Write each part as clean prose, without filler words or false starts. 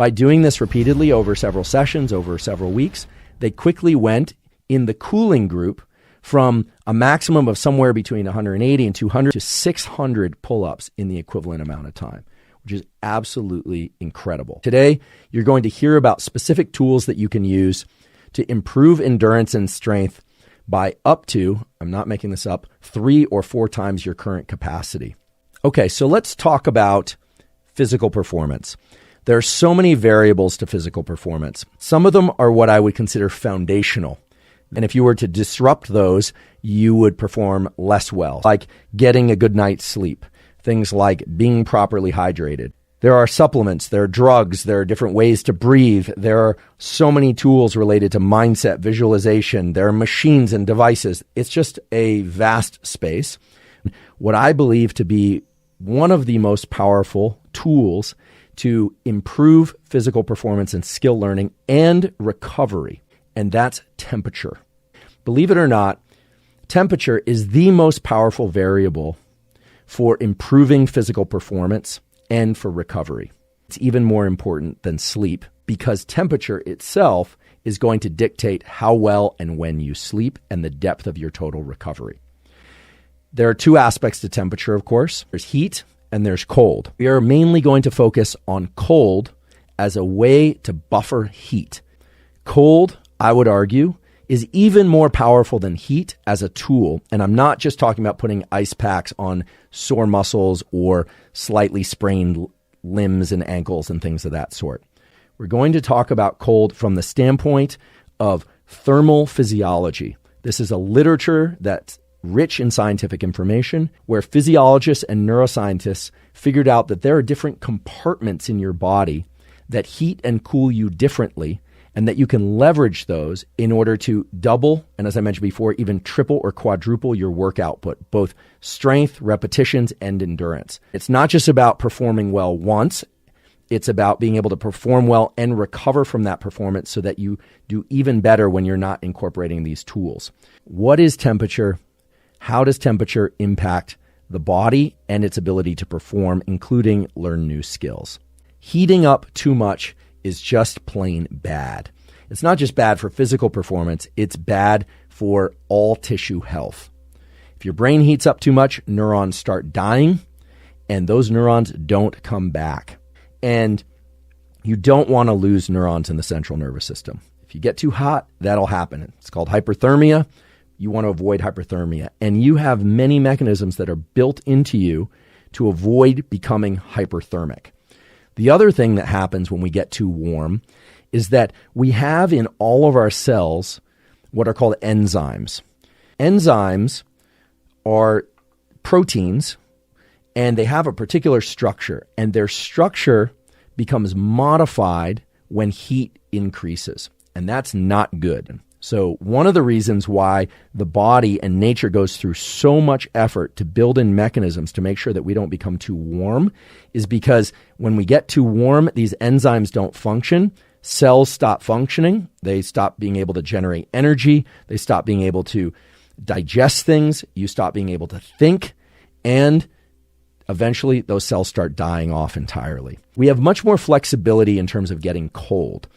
By doing this repeatedly over several sessions, over several weeks, they quickly went in the cooling group from a maximum of somewhere between 180 and 200 to 600 pull-ups in the equivalent amount of time, which is absolutely incredible. Today, you're going to hear about specific tools that you can use to improve endurance and strength by up to, I'm not making this up, 3 or 4 times your current capacity. Okay, so let's talk about physical performance. There are so many variables to physical performance. Some of them are what I would consider foundational. And if you were to disrupt those, you would perform less well, like getting a good night's sleep, things like being properly hydrated. There are supplements, there are drugs, there are different ways to breathe. There are so many tools related to mindset, visualization. There are machines and devices. It's just a vast space. What I believe to be one of the most powerful tools to improve physical performance and skill learning and recovery, and that's temperature. Believe it or not, temperature is the most powerful variable for improving physical performance and for recovery. It's even more important than sleep because temperature itself is going to dictate how well and when you sleep and the depth of your total recovery. There are 2 aspects to temperature, of course. There's heat and there's cold. We are mainly going to focus on cold as a way to buffer heat. Cold, I would argue, is even more powerful than heat as a tool. And I'm not just talking about putting ice packs on sore muscles or slightly sprained limbs and ankles and things of that sort. We're going to talk about cold from the standpoint of thermal physiology. This is a literature that's rich in scientific information where physiologists and neuroscientists figured out that there are different compartments in your body that heat and cool you differently, and that you can leverage those in order to double, and as I mentioned before, even triple or quadruple your work output, both strength, repetitions, and endurance. It's not just about performing well once. It's about being able to perform well and recover from that performance so that you do even better when you're not incorporating these tools. What is temperature? How does temperature impact the body and its ability to perform, including learn new skills? Heating up too much is just plain bad. It's not just bad for physical performance, it's bad for all tissue health. If your brain heats up too much, neurons start dying, and those neurons don't come back. And you don't want to lose neurons in the central nervous system. If you get too hot, that'll happen. It's called hyperthermia. You want to avoid hyperthermia. And you have many mechanisms that are built into you to avoid becoming hyperthermic. The other thing that happens when we get too warm is that we have in all of our cells what are called enzymes. Enzymes are proteins, and they have a particular structure, and their structure becomes modified when heat increases, and that's not good. So one of the reasons why the body and nature goes through so much effort to build in mechanisms to make sure that we don't become too warm is because when we get too warm, these enzymes don't function. Cells stop functioning. They stop being able to generate energy. They stop being able to digest things. You stop being able to think. And eventually, those cells start dying off entirely. We have much more flexibility in terms of getting cold.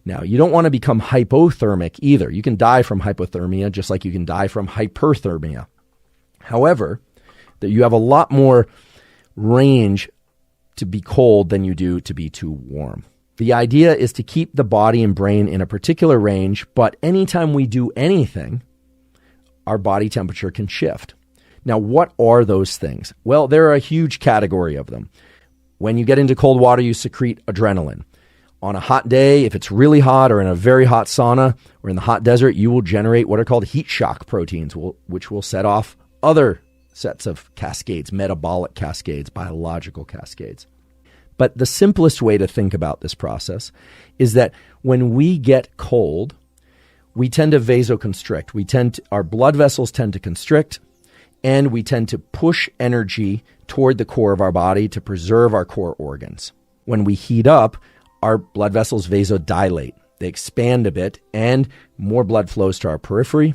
Now, you don't want to become hypothermic either. You can die from hypothermia just like you can die from hyperthermia. However, that you have a lot more range to be cold than you do to be too warm. The idea is to keep the body and brain in a particular range, but anytime we do anything, our body temperature can shift. Now, what are those things? Well, there are a huge category of them. When you get into cold water, you secrete adrenaline. On a hot day, if it's really hot, or in a very hot sauna, or in the hot desert, you will generate what are called heat shock proteins, which will set off other sets of cascades, metabolic cascades, biological cascades. But the simplest way to think about this process is that when we get cold, we tend to vasoconstrict. Our blood vessels tend to constrict, and we tend to push energy toward the core of our body to preserve our core organs. When we heat up, our blood vessels vasodilate. They expand a bit, and more blood flows to our periphery,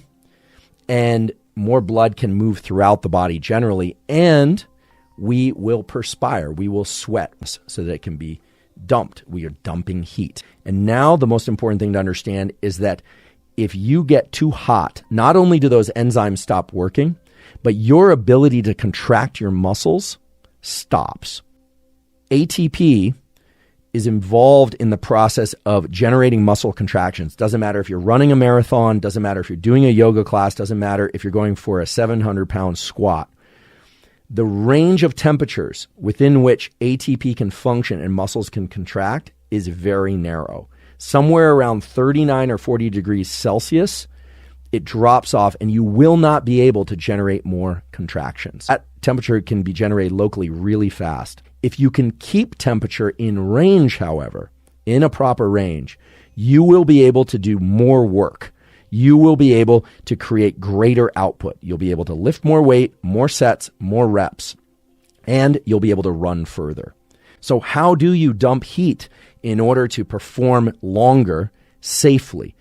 and more blood can move throughout the body generally, and we will perspire. We will sweat so that it can be dumped. We are dumping heat. And now the most important thing to understand is that if you get too hot, not only do those enzymes stop working, but your ability to contract your muscles stops. ATP is involved in the process of generating muscle contractions. Doesn't matter if you're running a marathon, doesn't matter if you're doing a yoga class, doesn't matter if you're going for a 700-pound squat. The range of temperatures within which ATP can function and muscles can contract is very narrow. Somewhere around 39 or 40 degrees Celsius, it drops off and you will not be able to generate more contractions. That temperature can be generated locally really fast. If you can keep temperature in range, however, in a proper range, you will be able to do more work. You will be able to create greater output. You'll be able to lift more weight, more sets, more reps, and you'll be able to run further. So how do you dump heat in order to perform longer safely?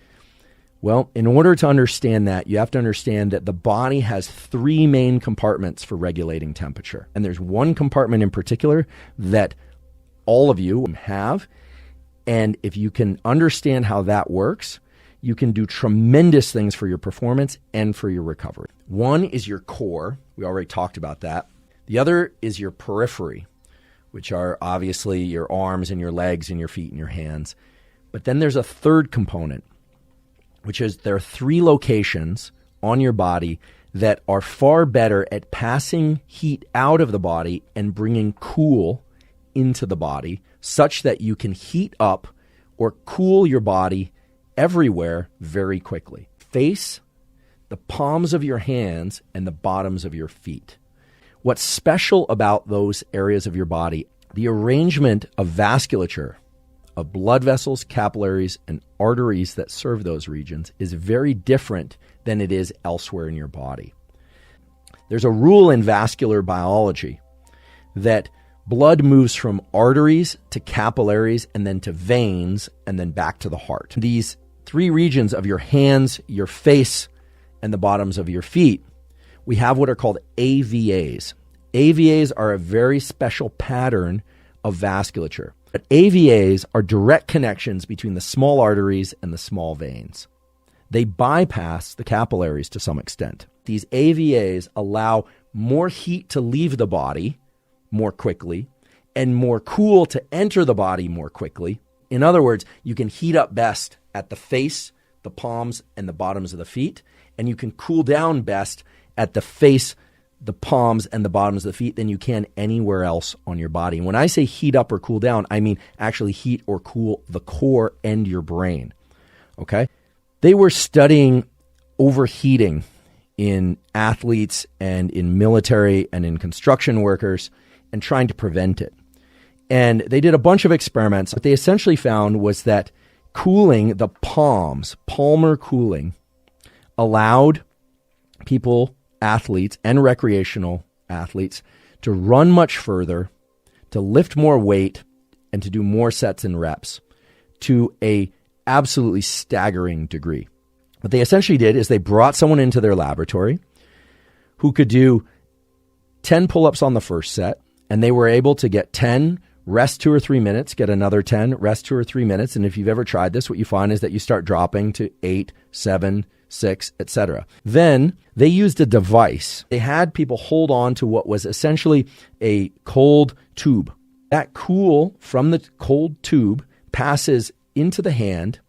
Well, in order to understand that, you have to understand that the body has three main compartments for regulating temperature. And there's one compartment in particular that all of you have. And if you can understand how that works, you can do tremendous things for your performance and for your recovery. One is your core. We already talked about that. The other is your periphery, which are obviously your arms and your legs and your feet and your hands. But then there's a third component, which is there are three locations on your body that are far better at passing heat out of the body and bringing cool into the body, such that you can heat up or cool your body everywhere very quickly. Face, the palms of your hands, and the bottoms of your feet. What's special about those areas of your body, the arrangement of vasculature, of blood vessels, capillaries, and arteries that serve those regions is very different than it is elsewhere in your body. There's a rule in vascular biology that blood moves from arteries to capillaries and then to veins and then back to the heart. These three regions of your hands, your face, and the bottoms of your feet, we have what are called AVAs. AVAs are a very special pattern of vasculature. But AVAs are direct connections between the small arteries and the small veins. They bypass the capillaries to some extent. These AVAs allow more heat to leave the body more quickly and more cool to enter the body more quickly. In other words, you can heat up best at the face, the palms, and the bottoms of the feet, and you can cool down best at the face, the palms, and the bottoms of the feet than you can anywhere else on your body. And when I say heat up or cool down, I mean actually heat or cool the core and your brain. Okay? They were studying overheating in athletes and in military and in construction workers and trying to prevent it. And they did a bunch of experiments. What they essentially found was that cooling the palms, palmar cooling, allowed people, athletes and recreational athletes, to run much further, to lift more weight, and to do more sets and reps to a absolutely staggering degree. What they essentially did is they brought someone into their laboratory who could do 10 pull-ups on the first set, and they were able to get 10, rest 2 or 3 minutes, get another 10, rest 2 or 3 minutes. And if you've ever tried this, what you find is that you start dropping to 8, 7, 6, etc. Then they used a device. They had people hold on to what was essentially a cold tube. That cool from the cold tube passes into the hand,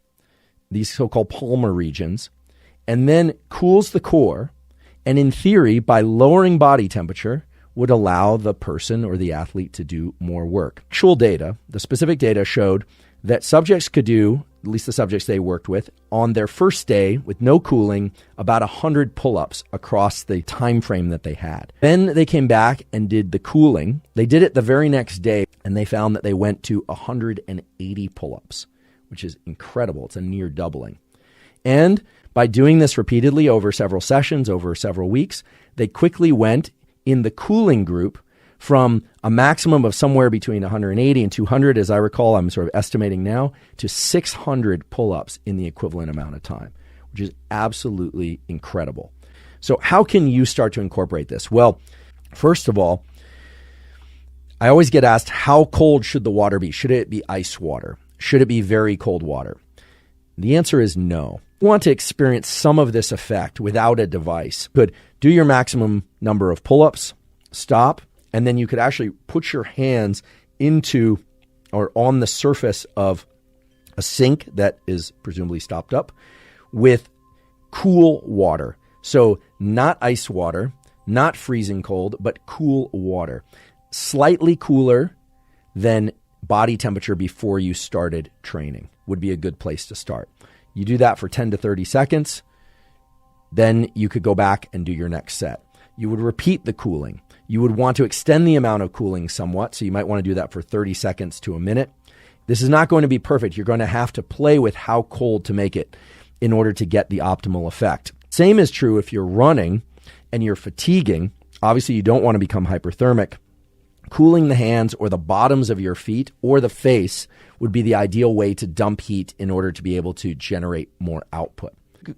these so-called palmar regions, and then cools the core. And in theory, by lowering body temperature, would allow the person or the athlete to do more work. Actual data, the specific data showed that subjects could do, at least the subjects they worked with, on their first day with no cooling, about 100 pull-ups across the time frame that they had. Then they came back and did the cooling. They did it the very next day, and they found that they went to 180 pull-ups, which is incredible. It's a near doubling. And by doing this repeatedly over several sessions, over several weeks, they quickly went in the cooling group from a maximum of somewhere between 180 and 200, as I recall, I'm sort of estimating now, to 600 pull-ups in the equivalent amount of time, which is absolutely incredible. So how can you start to incorporate this? Well, first of all, I always get asked, how cold should the water be? Should it be ice water? Should it be very cold water? The answer is no. You want to experience some of this effect without a device. You could do your maximum number of pull-ups, stop, and then you could actually put your hands into or on the surface of a sink that is presumably stopped up with cool water. So not ice water, not freezing cold, but cool water. Slightly cooler than body temperature before you started training would be a good place to start. You do that for 10 to 30 seconds. Then you could go back and do your next set. You would repeat the cooling. You would want to extend the amount of cooling somewhat. So you might want to do that for 30 seconds to a minute. This is not going to be perfect. You're going to have to play with how cold to make it in order to get the optimal effect. Same is true if you're running and you're fatiguing. Obviously, you don't want to become hyperthermic. Cooling the hands or the bottoms of your feet or the face would be the ideal way to dump heat in order to be able to generate more output.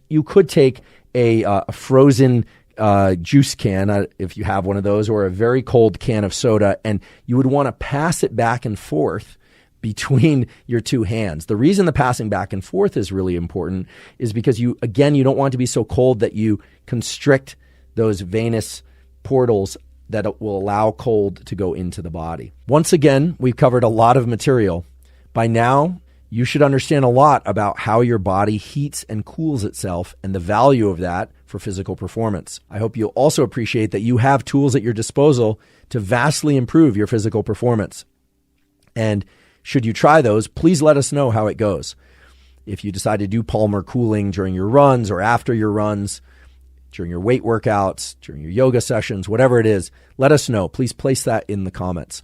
You could take a frozen juice can, if you have one of those, or a very cold can of soda, and you would want to pass it back and forth between your two hands. The reason the passing back and forth is really important is because you don't want to be so cold that you constrict those venous portals that will allow cold to go into the body. Once again, we've covered a lot of material. By now, you should understand a lot about how your body heats and cools itself and the value of that for physical performance. I hope you'll also appreciate that you have tools at your disposal to vastly improve your physical performance. And should you try those, please let us know how it goes. If you decide to do Palmer cooling during your runs or after your runs, during your weight workouts, during your yoga sessions, whatever it is, let us know. Please place that in the comments.